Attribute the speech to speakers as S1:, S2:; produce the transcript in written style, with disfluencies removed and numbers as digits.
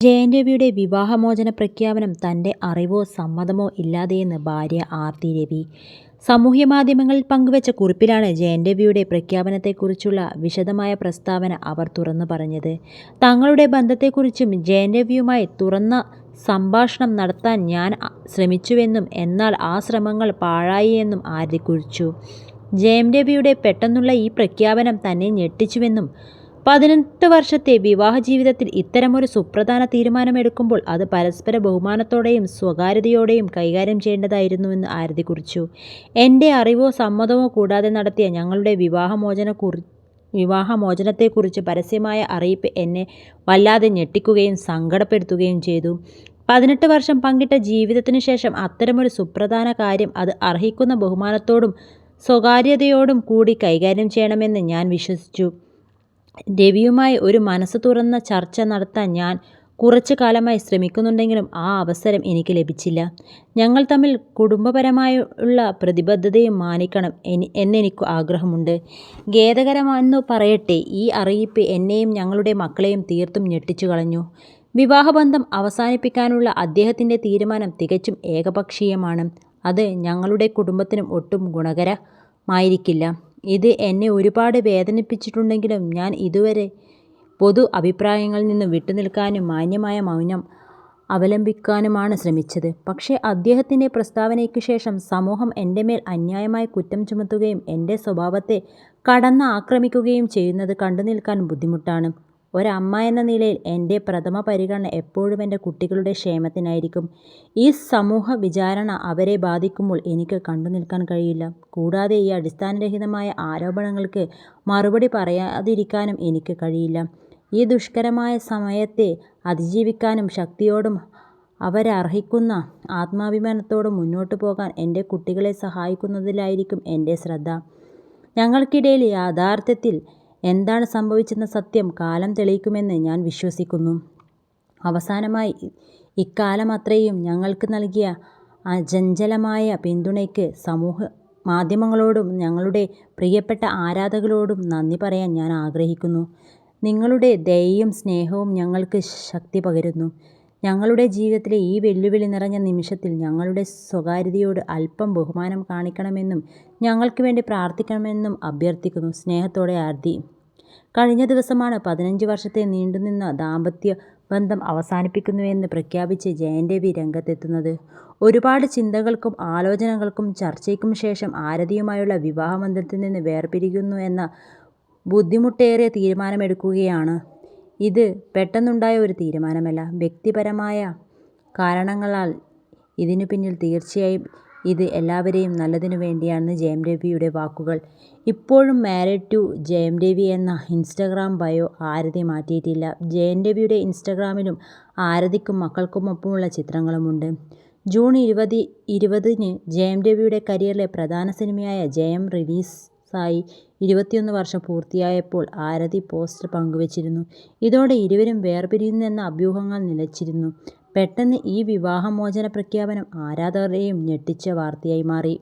S1: ജയൻ രവിയുടെ വിവാഹമോചന പ്രഖ്യാപനം തൻ്റെ അറിവോ സമ്മതമോ ഇല്ലാതെയെന്ന് ഭാര്യ ആർത്തി രവി. സാമൂഹ്യമാധ്യമങ്ങളിൽ പങ്കുവച്ച കുറിപ്പിലാണ് ജയൻ രവിയുടെ പ്രഖ്യാപനത്തെക്കുറിച്ചുള്ള വിശദമായ പ്രസ്താവന അവർ തുറന്നു പറഞ്ഞത്. തങ്ങളുടെ ബന്ധത്തെക്കുറിച്ചും ജയൻ രവിയുമായി തുറന്ന സംഭാഷണം നടത്താൻ ഞാൻ ശ്രമിച്ചുവെന്നും എന്നാൽ ആ ശ്രമങ്ങൾ പാഴായി എന്നും ആര്തി കുറിച്ചു. ജയൻ രവിയുടെ പെട്ടെന്നുള്ള ഈ പ്രഖ്യാപനം തന്നെ ഞെട്ടിച്ചുവെന്നും 18 വർഷത്തെ വിവാഹ ജീവിതത്തിൽ ഇത്തരമൊരു സുപ്രധാന തീരുമാനമെടുക്കുമ്പോൾ അത് പരസ്പര ബഹുമാനത്തോടെയും സ്വകാര്യതയോടെയും കൈകാര്യം ചെയ്യേണ്ടതായിരുന്നുവെന്ന് ആരതി കുറിച്ചു. എൻ്റെ അറിവോ സമ്മതമോ കൂടാതെ നടത്തിയ ഞങ്ങളുടെ വിവാഹമോചനത്തെക്കുറിച്ച് പരസ്യമായ അറിയിപ്പ് എന്നെ വല്ലാതെ ഞെട്ടിക്കുകയും സങ്കടപ്പെടുത്തുകയും ചെയ്തു. 18 വർഷം പങ്കിട്ട ജീവിതത്തിനു ശേഷം അത്തരമൊരു സുപ്രധാന കാര്യം അത് അർഹിക്കുന്ന ബഹുമാനത്തോടും സ്വകാര്യതയോടും കൂടി കൈകാര്യം ചെയ്യണമെന്ന് ഞാൻ വിശ്വസിച്ചു. രവിയുമായി ഒരു മനസ്സ് തുറന്ന ചർച്ച നടത്താൻ ഞാൻ കുറച്ചു കാലമായി ശ്രമിക്കുന്നുണ്ടെങ്കിലും ആ അവസരം എനിക്ക് ലഭിച്ചില്ല. ഞങ്ങൾ തമ്മിൽ കുടുംബപരമായുള്ള പ്രതിബദ്ധതയും മാനിക്കണം എന്നെനിക്ക് ആഗ്രഹമുണ്ട്. ഖേദകരമെന്നു പറയട്ടെ, ഈ അറിയിപ്പ് എന്നെയും ഞങ്ങളുടെ മക്കളെയും തീർത്തും ഞെട്ടിച്ചു കളഞ്ഞു. വിവാഹബന്ധം അവസാനിപ്പിക്കാനുള്ള അദ്ദേഹത്തിൻ്റെ തീരുമാനം തികച്ചും ഏകപക്ഷീയമാണ്. അത് ഞങ്ങളുടെ കുടുംബത്തിനും ഒട്ടും ഗുണകരമായിരിക്കില്ല. ഇത് എന്നെ ഒരുപാട് വേദനിപ്പിച്ചിട്ടുണ്ടെങ്കിലും ഞാൻ ഇതുവരെ പൊതു അഭിപ്രായങ്ങളിൽ നിന്ന് വിട്ടുനിൽക്കാനും മാന്യമായ മൗനം അവലംബിക്കാനുമാണ് ശ്രമിച്ചത്. പക്ഷേ അദ്ദേഹത്തിൻ്റെ പ്രസ്താവനയ്ക്ക് ശേഷം സമൂഹം എൻ്റെ മേൽ അന്യായമായി കുറ്റം ചുമത്തുകയും എൻ്റെ സ്വഭാവത്തെ കടന്നാക്രമിക്കുകയും ചെയ്യുന്നത് കണ്ടുനിൽക്കാൻ ബുദ്ധിമുട്ടാണ്. ഒരമ്മ എന്ന നിലയിൽ എൻ്റെ പ്രഥമ പരിഗണന എപ്പോഴും എൻ്റെ കുട്ടികളുടെ ക്ഷേമത്തിനായിരിക്കും. ഈ സമൂഹ വിചാരണ അവരെ ബാധിക്കുമ്പോൾ എനിക്ക് കണ്ടുനിൽക്കാൻ കഴിയില്ല. കൂടാതെ ഈ അടിസ്ഥാനരഹിതമായ ആരോപണങ്ങൾക്ക് മറുപടി പറയാതിരിക്കാനും എനിക്ക് കഴിയില്ല. ഈ ദുഷ്കരമായ സമയത്തെ അതിജീവിക്കാനും ശക്തിയോടും അവരർഹിക്കുന്ന ആത്മാഭിമാനത്തോടും മുന്നോട്ടു പോകാൻ എൻ്റെ കുട്ടികളെ സഹായിക്കുന്നതിലായിരിക്കും എൻ്റെ ശ്രദ്ധ. ഞങ്ങൾക്കിടയിൽ യഥാർത്ഥത്തിൽ എന്താണ് സംഭവിച്ചെന്ന സത്യം കാലം തെളിയിക്കുമെന്ന് ഞാൻ വിശ്വസിക്കുന്നു. അവസാനമായി, ഇക്കാലമത്രയും ഞങ്ങൾക്ക് നൽകിയ അചഞ്ചലമായ പിന്തുണയ്ക്ക് മാധ്യമങ്ങളോടും ഞങ്ങളുടെ പ്രിയപ്പെട്ട ആരാധകരോടും നന്ദി പറയാൻ ഞാൻ ആഗ്രഹിക്കുന്നു. നിങ്ങളുടെ ദയയും സ്നേഹവും ഞങ്ങൾക്ക് ശക്തി പകരുന്നു. ഞങ്ങളുടെ ജീവിതത്തിലെ ഈ വെല്ലുവിളി നിറഞ്ഞ നിമിഷത്തിൽ ഞങ്ങളുടെ സ്വകാര്യതയോട് അല്പം ബഹുമാനം കാണിക്കണമെന്നും ഞങ്ങൾക്ക് വേണ്ടി പ്രാർത്ഥിക്കണമെന്നും അഭ്യർത്ഥിക്കുന്നു. സ്നേഹത്തോടെ ആർതി. കഴിഞ്ഞ ദിവസമാണ് 15 വർഷത്തെ നീണ്ടുനിന്ന ദാമ്പത്യ ബന്ധം അവസാനിപ്പിക്കുന്നുവെന്ന് പ്രഖ്യാപിച്ച് ജയൻ രവി രംഗത്തെത്തുന്നത്. ഒരുപാട് ചിന്തകൾക്കും ആലോചനകൾക്കും ചർച്ചയ്ക്കും ശേഷം ആരതിയുമായുള്ള വിവാഹബന്ധത്തിൽ നിന്ന് വേർപിരിയുന്നു എന്ന ബുദ്ധിമുട്ടേറിയ തീരുമാനമെടുക്കുകയാണ്. ഇത് പെട്ടെന്നുണ്ടായ ഒരു തീരുമാനമല്ല. വ്യക്തിപരമായ കാരണങ്ങളാൽ ഇതിനു പിന്നിൽ തീർച്ചയായും ഇത് എല്ലാവരെയും നല്ലതിനു വേണ്ടിയാണെന്ന് ജയൻ രവിയുടെ വാക്കുകൾ. ഇപ്പോഴും മാരീഡ് ടു ജയൻ രവി എന്ന ഇൻസ്റ്റഗ്രാം ബയോ ആരതി മാറ്റിയിട്ടില്ല. ജയൻ രവിയുടെ ഇൻസ്റ്റഗ്രാമിലും ആരതിക്കും മക്കൾക്കുമൊപ്പമുള്ള ചിത്രങ്ങളുമുണ്ട്. ജൂൺ 20-ന് ജയൻ രവിയുടെ കരിയറിലെ പ്രധാന സിനിമയായ ജയം റിലീസായി 21 വർഷം പൂർത്തിയായപ്പോൾ ആരതി പോസ്റ്റർ പങ്കുവച്ചിരുന്നു. ഇതോടെ ഇരുവരും വേർപിരിയുന്നെന്ന അഭ്യൂഹങ്ങൾ നിലച്ചിരുന്നു. പെട്ടെന്ന് ഈ വിവാഹമോചന പ്രഖ്യാപനം ആരാധകരെയും ഞെട്ടിച്ച വാർത്തയായി മാറി.